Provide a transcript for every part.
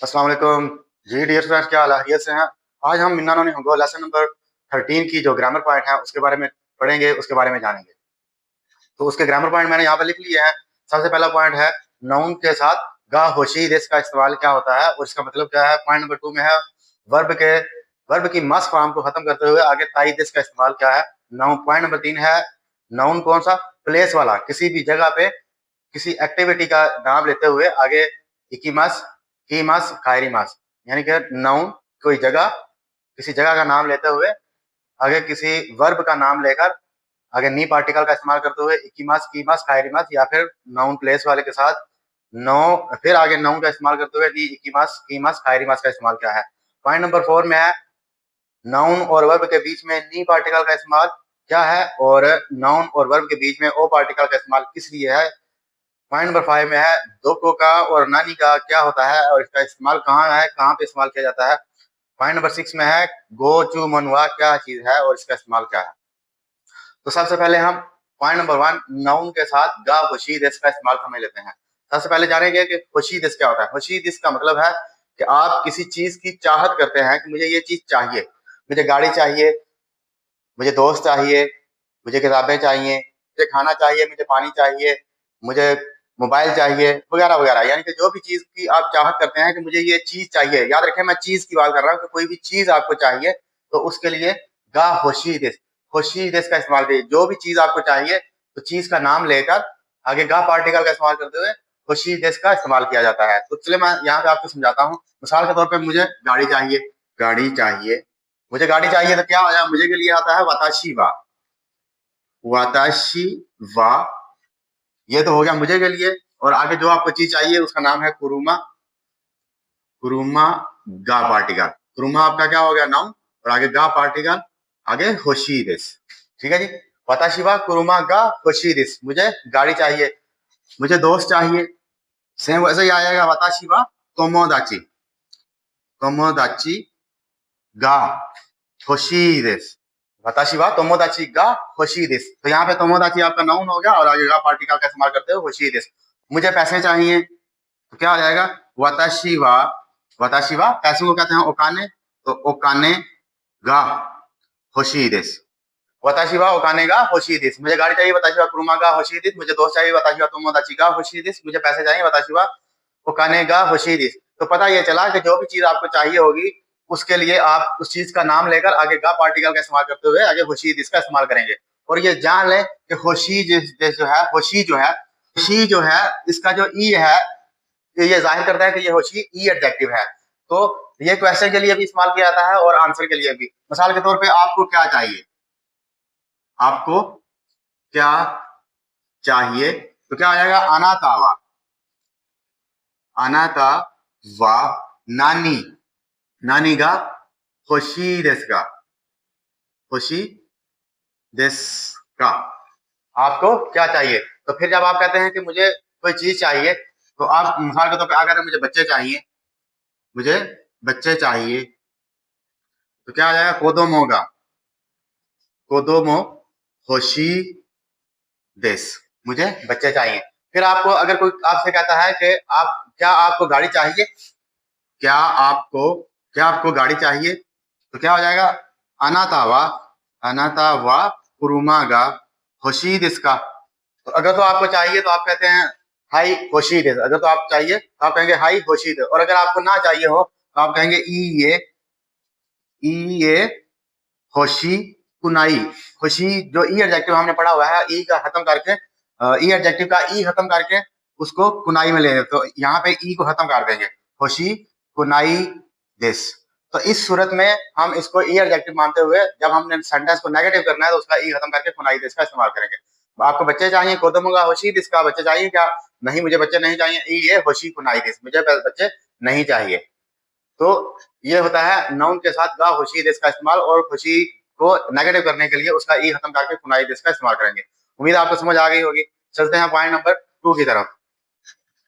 अस्सलाम वालेकुम जी dear students, क्या हाल है? खैरियत से हैं? आज हम मिन्ना नॉनी होंगो लेसन नंबर 13 की जो ग्रामर पॉइंट है उसके बारे में पढ़ेंगे, उसके बारे में जानेंगे। तो उसके ग्रामर पॉइंट मैंने यहाँ पर लिख लिए हैं। सबसे पहला पॉइंट है नाउन के साथ गा होशी देश का इस्तेमाल क्या होता है और इसका मतलब क्या है। पॉइंट नंबर 2 में है वर्ब की मस्ट फॉर्म को खत्म करते हुए आगे ताई देश का इस्तेमाल क्या है। नाउन पॉइंट नंबर 3 है नाउन कौन सा, प्लेस वाला, किसी भी जगह पे किसी एक्टिविटी का नाम लेते हुए आगे इकीमस कीमस कायरीमस, यानी कि नाउन कोई जगह, किसी जगह का नाम लेते हुए आगे किसी वर्ब का नाम लेकर आगे नी पार्टिकल का इस्तेमाल करते हुए इकीमस कीमस कायरीमस, या फिर नाउन प्लेस वाले के साथ नो फिर आगे नाउन का इस्तेमाल करते हुए नी इकीमस कीमस कायरीमस का इस्तेमाल क्या है। पॉइंट नंबर 4 में है नाउन और वर्ब के बीच में नी पार्टिकल का इस्तेमाल क्या है और नाउन और वर्ब के बीच में ओ पार्टिकल का इस्तेमाल किस लिए है। पॉइंट नंबर 5 में है दोको का और नानी का क्या होता है और इसका इस्तेमाल कहाँ है, कहाँ पे इस्तेमाल किया जाता है। पॉइंट नंबर 6 में है गो चू मनवा क्या चीज है और इसका इस्तेमाल क्या है। तो सबसे पहले हम पॉइंट नंबर 1 नाउन के साथ गा खुशी देश का इस्तेमाल समझ लेते हैं। सबसे पहले जानेंगे कि खुशी देश क्या होता है। खुशी देश का मतलब है कि आप किसी चीज की चाहत करते हैं कि मुझे ये चीज चाहिए, मुझे गाड़ी चाहिए, मुझे दोस्त चाहिए, मुझे किताबें चाहिए, मुझे खाना चाहिए, मुझे पानी चाहिए, मुझे मोबाइल चाहिए, वगैरह वगैरह। यानी कि जो भी चीज की आप चाहत करते हैं कि मुझे ये चीज चाहिए, याद रखें मैं चीज की बात कर रहा हूँ कि कोई भी चीज आपको चाहिए तो उसके लिए गा होशी देश का इस्तेमाल करिए। जो भी चीज आपको चाहिए तो चीज का नाम लेकर आगे गा पार्टिकल का इस्तेमाल करते हुए होशी देश का इस्तेमाल किया जाता है। तो चलिए मैं यहाँ पे आपको समझाता हूँ। मिसाल के तौर पर मुझे गाड़ी चाहिए, गाड़ी चाहिए, मुझे गाड़ी चाहिए तो क्या हो जाए, मुझे के लिए आता है वाताशी वा, वाताशी वा, ये तो हो गया मुझे के लिए। और आगे जो आपको चीज चाहिए उसका नाम है कुरुमा, कुरुमा गा पार्टिकल, कुरुमा आपका क्या हो गया नाउन और आगे गा पार्टिकल आगे होशीदिस। ठीक है जी, वाताशी वा कुरुमा गा होशीदिस, मुझे गाड़ी चाहिए, मुझे दोस्त चाहिए। सेम वैसे ही आएगा वाताशी वा तोमोदाची, तोमोदाची गा होशीदिस, वाताशी वा तोमोदाची गा होशीदिस। तो यहाँ पे तोमोदाची आपका नाउन हो गया और आगे गा पार्टिकल का इस्तेमाल करते हो होशीदिस। मुझे पैसे चाहिए तो क्या हो जाएगा वाताशी वा, वाताशी वा पैसे को कहते हैं ओकाने, तो ओकाने गा होशीदिस, वाताशी वा ओकाने गा होशीदिस। मुझे गाड़ी चाहिए वाताशी वा कुरुमा गा होशीदिस, मुझे दोस्त चाहिए वाताशी वा तोमोदाची गा होशीदिस, मुझे पैसे चाहिए वाताशी वा ओकाने गा होशीदिस। तो पता ये चला कि जो भी चीज आपको चाहिए होगी उसके लिए आप उस चीज का नाम लेकर आगे गा पार्टिकल का इस्तेमाल करते हुए आगे होशीदिस का इस्तेमाल करेंगे। और ये जान लें कि होशी जो है, होशी जो है, होशी जो है इसका जो ई है ये जाहिर करता है कि ये होशी ई एडजेक्टिव है। तो ये क्वेश्चन के लिए भी इस्तेमाल किया जाता है और आंसर के लिए भी। मिसाल के तौर पे आपको क्या चाहिए, आपको क्या चाहिए तो क्या आ जाएगा अनातावा, अनाता वा नानी, नानी गा होशी देस का, होशी देस का, आपको क्या चाहिए। तो फिर जब आप कहते हैं कि मुझे कोई चीज चाहिए तो आप मिसाल के तौर पे आ कहते हैं मुझे बच्चे चाहिए, मुझे बच्चे चाहिए, तो क्या आ जाएगा कोदोमो गा, कोदोमो होशी देस, मुझे बच्चे चाहिए। फिर आपको अगर कोई आपसे कहता है कि आप क्या आपको गाड़ी चाहिए, क्या आपको क्या आपको गाड़ी चाहिए तो क्या हो जाएगा अनातावा, अनातावा कुरुमागा होशी देस का। तो अगर तो आपको चाहिए तो आप कहते हैं हाई होशी देस, अगर तो आप चाहिए तो आप कहेंगे हाई होशी देस, और अगर आपको ना चाहिए हो तो आप कहेंगे ई ये होशी कुनाई। होशी जो ई एडजेक्टिव हमने पढ़ा हुआ है, ई का खत्म करके ई एडजेक्टिव का ई खत्म करके उसको कुनाई में ले, तो यहाँ पे ई को खत्म कर देंगे होशी कुनाई दिस। तो इस सूरत में हम इसको ई एडजेक्टिव मानते हुए जब हमने सेंटेंस को नेगेटिव करना है तो उसका ई खत्म करके कुनाई दिस का इस्तेमाल करेंगे। आपको बच्चे चाहिए कोदमुगा होशी दिस का, बच्चे चाहिए क्या, नहीं मुझे बच्चे नहीं चाहिए, ई ये होशी कुनाई दिस, मुझे बच्चे नहीं चाहिए। तो ये होता है नाउन के साथ गा खुशी देश का इस्तेमाल, और खुशी को नेगेटिव करने के लिए उसका ई खत्म करके खुनाई देश का इस्तेमाल करेंगे। उम्मीद आपको समझ आ गई होगी। चलते हैं पॉइंट नंबर 2 की तरफ।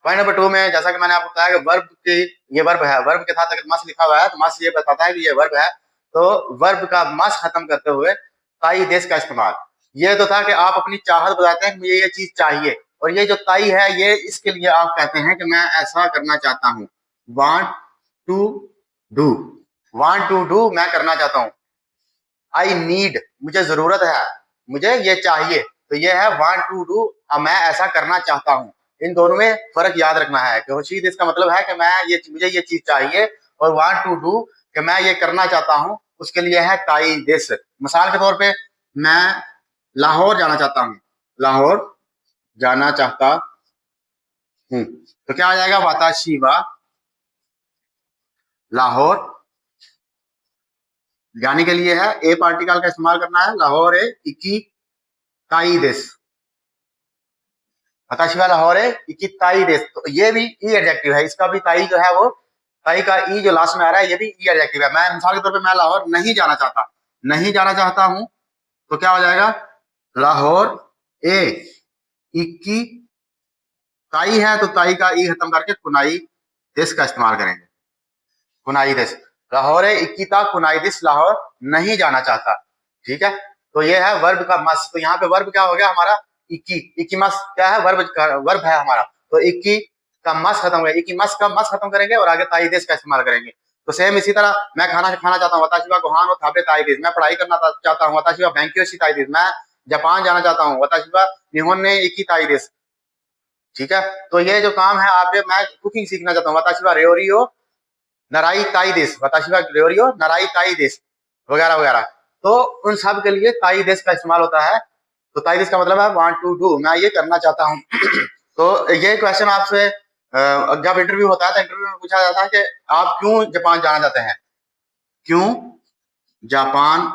पॉइंट नंबर 2 में जैसा कि मैंने आपको बताया कि वर्ब की, ये वर्ब है, वर्ब के साथ अगर मस लिखा हुआ है तो मस ये बताता है कि ये वर्ब है, तो वर्ब का मस खत्म करते हुए ताई देश का इस्तेमाल। ये तो था कि आप अपनी चाहत बताते हैं कि मुझे ये चीज चाहिए, और ये जो ताई है ये इसके लिए आप कहते हैं कि मैं ऐसा करना चाहता हूँ, want to do, want to do मैं करना चाहता हूं, आई नीड मुझे जरूरत है, मुझे ये चाहिए, तो ये है वांट टू डू, मैं ऐसा करना चाहता हूं। इन दोनों में फर्क याद रखना है कि होशीद इसका मतलब है कि मैं ये मुझे ये चीज चाहिए, और वांट टू डू कि मैं ये करना चाहता हूं, उसके लिए है ताई दिस। मिसाल के तौर पे मैं लाहौर जाना चाहता हूं, लाहौर जाना चाहता हूं, तो क्या आ जाएगा, वाताशी वा लाहौर, जाने के लिए है, ए पार्टिकल का इस्तेमाल करना है, लाहौर ए इकी ताई दिस, वाताशी वा लाहौर ए इकी ताई दिस, तो ये भी ई एडजेक्टिव है, इसका भी ताई जो है वो ताई का ई जो लास्ट में आ रहा है ये भी ई एडजेक्टिव है। मैं मिसाल के तौर पे मैं लाहौर नहीं जाना चाहता, नहीं जाना चाहता हूं, तो क्या हो जाएगा, लाहौर ए इक्की ताई है, तो ताई का ई खत्म करके कुनाई दिस का इस्तेमाल करेंगे, कुनाई दिस, लाहौर ए इक्की ता कुनाई दिस, लाहौर नहीं जाना चाहता। ठीक है, तो ये है वर्ब का मस, तो यहाँ पे वर्ब क्या हो गया हमारा, इक्की, इक्की मस क्या है, वर्ब है हमारा, तो इक्की का मस खत्म हो गया, इक्की मस का मस खत्म करेंगे और आगे ताई दिस का इस्तेमाल करेंगे। तो सेम इसी तरह मैं खाना खाना चाहता हूँ, वताशी वा गोहान थाबे ताई दिस, मैं पढ़ाई करना चाहता हूँ, वताशी वा बैंक्योशी ताई दिस, मैं जापान जाना चाहता हूँ, वताशी वा निहोन ने इक्की ताई दिस। ठीक है, तो ये जो काम है आप, मैं कुकिंग सीखना चाहता हूँ, वताशी वा रेओरियो नराई ताई दिस, वताशी वा रेओरियो नराई ताई दिस, वगैरह वगैरह। तो उन सब के लिए ताई दिस का इस्तेमाल होता है, तो ताई दिस का मतलब है वांट टू डू, मैं ये करना चाहता हूँ। तो ये क्वेश्चन आपसे जब इंटरव्यू होता है तो इंटरव्यू में पूछा जाता है कि आप क्यों जापान जाना चाहते हैं, क्यों जापान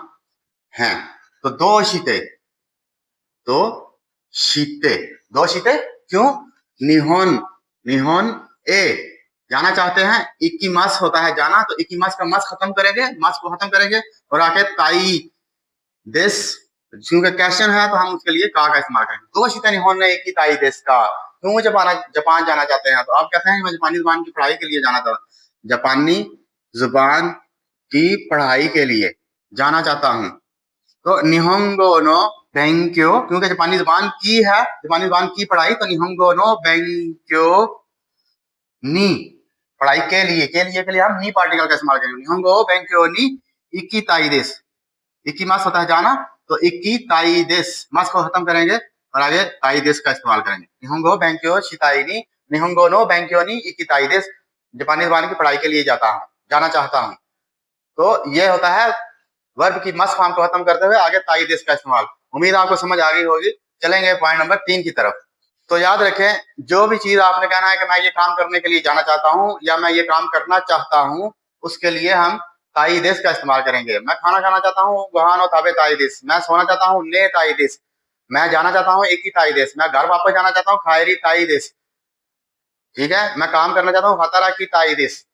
हैं, तो दो शीते, दो शीते, दो शीते क्यों, निहोन, निहोन ए जाना चाहते हैं, इक्की मास होता है जाना, तो इक्की मास का मास खत्म करेंगे, मास को खत्म करेंगे और आके ताई दिस, क्योंकि क्वेश्चन है तो हम उसके लिए का इस्तेमाल करेंगे, दो शीते निहोन ने इक्की ताई दिस का, क्यों जापान जाना चाहते हैं, तो आप कहते हैं मैं जापानी जुबान की पढ़ाई के लिए जाना चाहता हूँ, जापानी जुबान की पढ़ाई के लिए जाना चाहता हूँ, तो निहोंगो नो बेंक्यो, क्योंकि जापानी जुबान की है, जापानी जुबान की पढ़ाई, तो निहोंगो नो बेंक्यो नी, पढ़ाई के लिए हम नी पार्टिकल का इस्तेमाल करेंगे, निहोंगो बेंक्यो नी इक्की ताई देस, इक्की मास होता है जाना, तो इक्की ताई देस मास को खत्म करेंगे और आगे ताई देस का इस्तेमाल करेंगे, निहोंगो बेंक्यो शिताई नी, निहोंगो नो बेंक्यो नी इक्की ताई देस, जापानी जुबान की पढ़ाई के लिए जाना चाहता हूँ। तो ये होता है वर्ब की मस फॉर्म को खत्म करते हुए आगे ताई दिस का इस्तेमाल। उम्मीद आपको समझ आ गई होगी। चलेंगे पॉइंट नंबर 3 की तरफ। तो याद रखें, जो भी चीज आपने कहना है कि मैं ये काम करने के लिए जाना चाहता हूँ या मैं ये काम करना चाहता हूँ, उसके लिए हम ताई दिस का इस्तेमाल करेंगे। मैं खाना खाना चाहता हूँ, वहां ताबे ताई दिस, मैं सोना चाहता हूँ, ने ताई दिस, मैं जाना चाहता हूँ, एक ही ताई दिस, मैं घर वापस जाना चाहता हूँ, खायरी ताई दिस। ठीक है, मैं काम करना चाहता हूँ, हतारा की ताई दिस,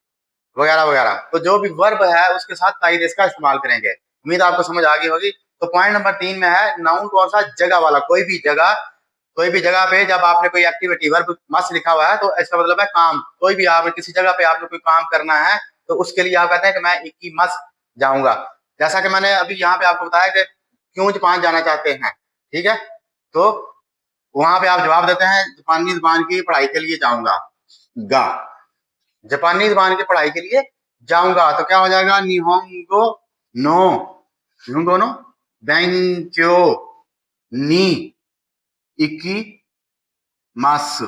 वगैरह वगैरह। तो जो भी वर्ब है उसके साथ ताई दिस का इस्तेमाल करेंगे। उम्मीद आपको समझ आ गई होगी। तो पॉइंट नंबर 3 में है नाउन कौन सा, जगह वाला, कोई भी जगह पे जब आपने कोई एक्टिविटी वर्ब मस्ट लिखा हुआ है तो इसका मतलब है काम, कोई भी आप किसी जगह पे आपने कोई काम करना है तो उसके लिए आप कहते हैं कि मैं इक्की मस्ट जाऊंगा। जैसा कि मैंने अभी यहाँ पे आपको बताया कि क्यों जापान जाना चाहते हैं, ठीक है, तो वहां पे आप जवाब देते हैं जापानी जुबान की पढ़ाई के लिए जाऊंगा, गा, जापानी जुबान की पढ़ाई के लिए जाऊंगा, तो क्या हो जाएगा, निहोंगो नो, निहोंगो नो बेंक्यो नी इकी मास,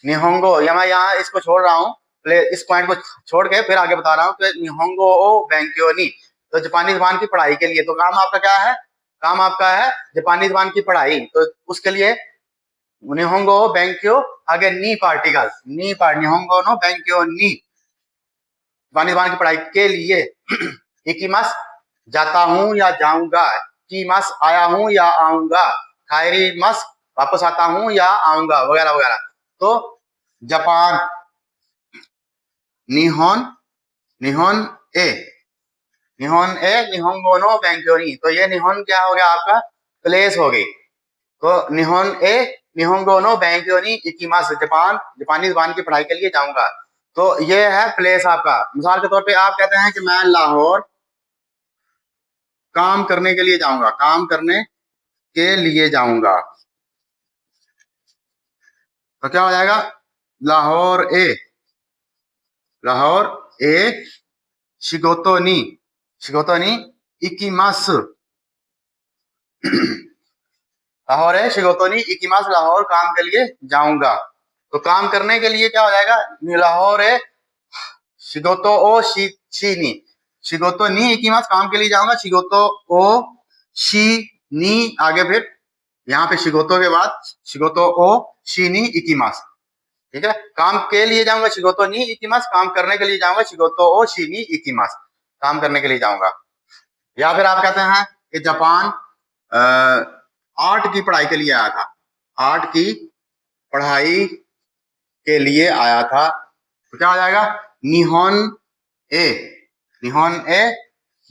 निहोंगो, या मैं यहाँ इसको छोड़ रहा हूँ, इस पॉइंट को छोड़ के फिर आगे बता रहा हूँ कि निहोंगो ओ बेंक्यो नी, तो जापानी जुबान की पढ़ाई के लिए, तो काम आपका क्या है, काम आपका है जापानी जुबान की पढ़ाई, तो उसके लिए निहोंगो बेंक्यो, आगे नी पार्टिकल, निहोंगो नो बेंक्यो नी, जापानी जुबान की पढ़ाई के लिए, इकीमस जाता हूं या जाऊंगा, कीमस आया हूं या आऊंगा, खायरी मस वापस आता हूं या आऊंगा, वगैरह वगैरह। तो जापान, निहोन, निहोन ए, निहोन ए, निहोंगो नो बेंक्यो नी, तो ये निहोन क्या हो गया आपका, प्लेस हो गई, तो निहोन ए निहोंगो नो बेंक्यो नी इकीमस, जापान, जापानी जुबान की पढ़ाई के लिए जाऊंगा, तो ये है प्लेस आपका। मिसाल के तौर पे आप कहते हैं कि मैं लाहौर काम करने के लिए जाऊंगा, काम करने के लिए जाऊंगा, तो क्या हो जाएगा, लाहौर ए, लाहौर ए शिगोतो नी इकिमास। लाहौर है शिगोतो नी इकिमास, लाहौर काम के लिए जाऊंगा। तो काम करने के लिए क्या हो जाएगा, लाहौर है शिगोतो ओ शी नी, शिगोतो नी इकिमास काम के लिए जाऊंगा, शिगोतो ओ शी नी, आगे फिर यहाँ पे शिगोतो के बाद शिगोतो ओ शी नी इकिमास। ठीक है, काम के लिए जाऊंगा शिगोतो नी इकिमास, काम करने के लिए जाऊंगा शिगोतो ओ शी नी इकिमास, काम करने के लिए जाऊंगा। या फिर आप कहते हैं कि जापान आर्ट की पढ़ाई के लिए आया था, आर्ट की पढ़ाई के लिए आया था, तो क्या आ जाएगा, निहोन ए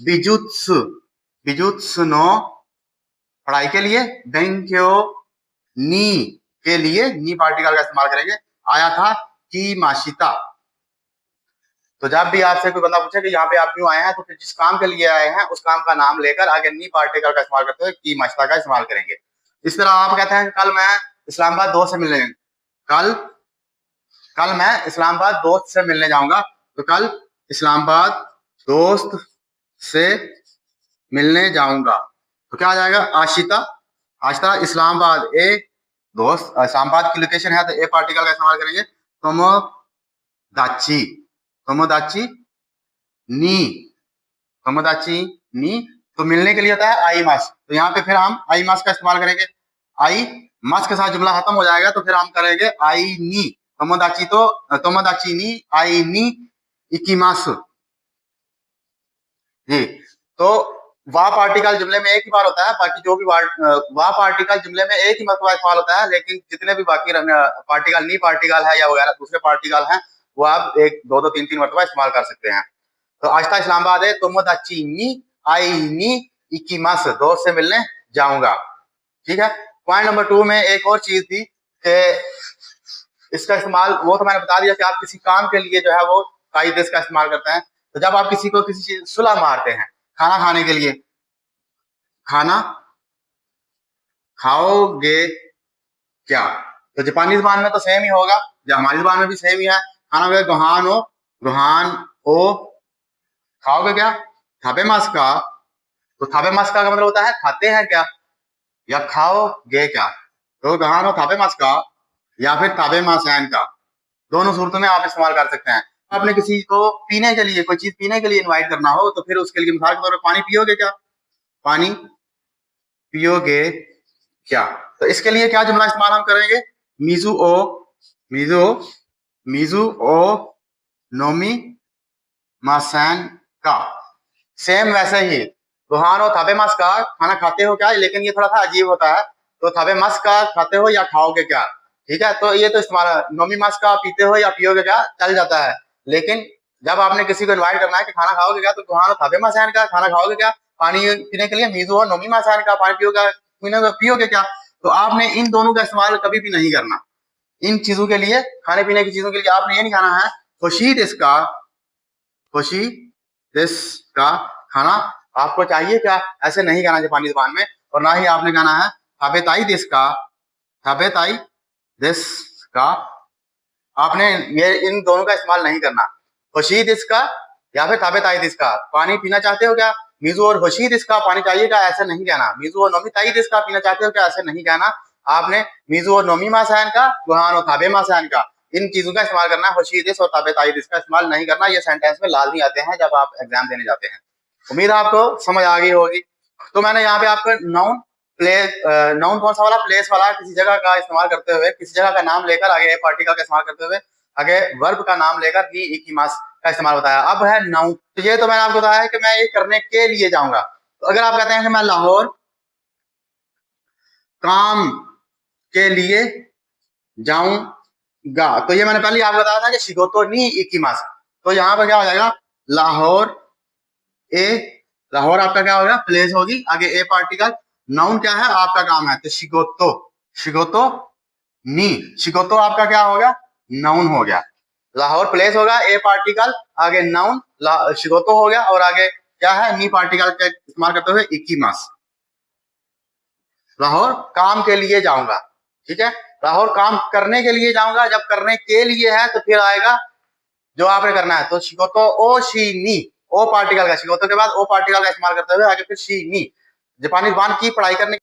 बिजुत्सु, बिजुत्सु नो पढ़ाई के लिए, बेंक्यो नी के लिए, नी पार्टिकल का इस्तेमाल करेंगे, आया था की माशिता। तो जब भी आपसे कोई बंदा पूछे कि यहाँ पे आप क्यों आए हैं, तो फिर जिस काम के लिए आए हैं उस काम का नाम लेकर आगे नी पार्टिकल का इस्तेमाल करते हुए की माशिता का इस्तेमाल करेंगे। इस तरह आप कहते हैं कल मैं इस्लामाबाद दोस्त से मिलने, कल मैं इस्लामाबाद दोस्त से मिलने जाऊंगा, तो कल इस्लामाबाद दोस्त से मिलने जाऊंगा, तो क्या आ जाएगा, आशिता। आशिता इस्लामाबाद ए दोस्त, इस्लामाबाद की लोकेशन है तो ए पार्टिकल का इस्तेमाल करेंगे, तोमोदाची, तोमोदाची नी, तोमोदाची नी। तो मिलने के लिए होता है आई मास, तो यहाँ पे फिर हम आई मास का इस्तेमाल करेंगे, आई मास के साथ जुमला खत्म हो जाएगा तो फिर हम करेंगे आई नी, तोमोदाची तो तोमोदाची नी आई नी इकिमास। जी, तो वाह पार्टिकल जुमले में एक ही बार होता है, बाकी जो भी वाह पार्टिकल जुमले में एक ही मरतबा इस्तेमाल होता है, लेकिन जितने भी बाकी पार्टिकल नी पार्टिकल है या वगैरह दूसरे पार्टिकल हैं वो आप एक दो दो तीन तीन मरतबा इस्तेमाल कर सकते हैं। तो आस्था इस्लामाबाद है, तोमोदाची नी आई नी इकिमास, दोस्त से मिलने जाऊंगा। ठीक है, पॉइंट नंबर 2 में एक और चीज थी कि इसका इस्तेमाल, वो तो मैंने बता दिया कि आप किसी काम के लिए जो है वो काई देश का इस्तेमाल करते हैं। तो जब आप किसी को किसी चीज सुलह मारते हैं, खाना खाने के लिए, खाना खाओगे क्या, तो जापानी जुबान में तो सेम ही होगा, जो हमारी जुबान में भी सेम ही है, खाना हो गुहान ओ, खाओगे क्या, थाबे मास का, तो थाबे मास का मतलब होता है खाते हैं क्या, या खाओगे क्या, तो गुहान ओ थाबे मास का या फिर थाबे मासैन का, दोनों सूरतों में आप इस्तेमाल कर सकते हैं। आपने किसी को पीने के लिए, कोई चीज पीने के लिए इनवाइट करना हो, तो फिर उसके लिए मिसाल के तौर पर पानी पियोगे क्या, पानी पियोगे क्या, तो इसके लिए क्या जुमला इस्तेमाल हम करेंगे, मीजू ओ, मीजू मीजू ओ नोमी मासैन का, सेम वैसे ही गुहान और थाबे मास का खाना खाते हो क्या, लेकिन ये थोड़ा सा अजीब होता है, तो थाबे मास का खाते हो या खाओगे क्या। ठीक है, तो ये तो इस्तेमाल, नोमी मास का पीते हो या पियोगे क्या चल जाता है, लेकिन जब आपने किसी को इनवाइट करना है कि खाना खाओगे क्या, तो गुहान और थाबे मासैन का खाना खाओगे क्या, पानी पीने के लिए मीजू और नोमी मासैन का पानी पियोगे क्या। तो आपने इन दोनों का इस्तेमाल कभी भी नहीं करना, इन चीजों के लिए, खाने पीने की चीजों के लिए आपने ये नहीं खाना है खुशी का खाना आपको चाहिए क्या, ऐसे नहीं कहना जापानी जुबान में, और ना ही आपने कहना है थाबेताई देस का, आपने ये इन दोनों का इस्तेमाल नहीं करना, खुशी दिस का या फिर थाबेताई दिस का, पानी पीना चाहते हो क्या, मीजू और खुशी दिस का पानी चाहिए क्या, ऐसे नहीं कहना, मीजू और नोमी ताई दिस का पीना चाहते हो क्या, ऐसे नहीं कहना, आपने मीजू और नोमी मासैन का, गुहान और थाबे मासैन का, इन चीजों का इस्तेमाल करना है, खुशी दिस और ताबेताई दिस का इस्तेमाल नहीं करना। ये सेंटेंस में लाजमी आते हैं जब आप एग्जाम देने जाते हैं। उम्मीद है आपको समझ आ गई होगी। तो मैंने यहाँ पे आपको नाउन नाउन कौन सा वाला, प्लेस वाला, किसी जगह का इस्तेमाल करते हुए, किसी जगह का नाम लेकर आगे पार्टिकल का इस्तेमाल करते हुए आगे वर्ब का नाम लेकर नी इकिमास का इस्तेमाल बताया। अब है नाउन, तो ये तो मैंने आपको बताया है कि मैं ये करने के लिए जाऊंगा। तो अगर आप कहते हैं कि मैं लाहौर काम के लिए जाऊंगा, तो ये मैंने पहले आपको बताया था कि शिगोतो नी इकिमास, तो यहाँ पर क्या हो जाएगा, लाहौर ए, लाहौर आपका क्या होगा, प्लेस होगी, आगे ए पार्टिकल, नाउन क्या है, आपका काम है, तो शिगोतो, शिगोतो नी, शिगोतो आपका क्या होगा, नाउन हो गया, लाहौर प्लेस होगा, ए पार्टिकल, आगे नाउन शिगोतो हो गया, और आगे क्या है, नी पार्टिकल का इस्तेमाल करते हुए इकिमास, लाहौर काम के लिए जाऊंगा। ठीक है, लाहौर काम करने के लिए जाऊंगा, जब करने के लिए है तो फिर आएगा जो आपने करना है तो शिकोतो oh she knee, O particle का, शिकोतो के बाद ओ पार्टिकल का इस्तेमाल करते हुए आगे फिर शी नी। जापानी ज़ुबान की पढ़ाई करने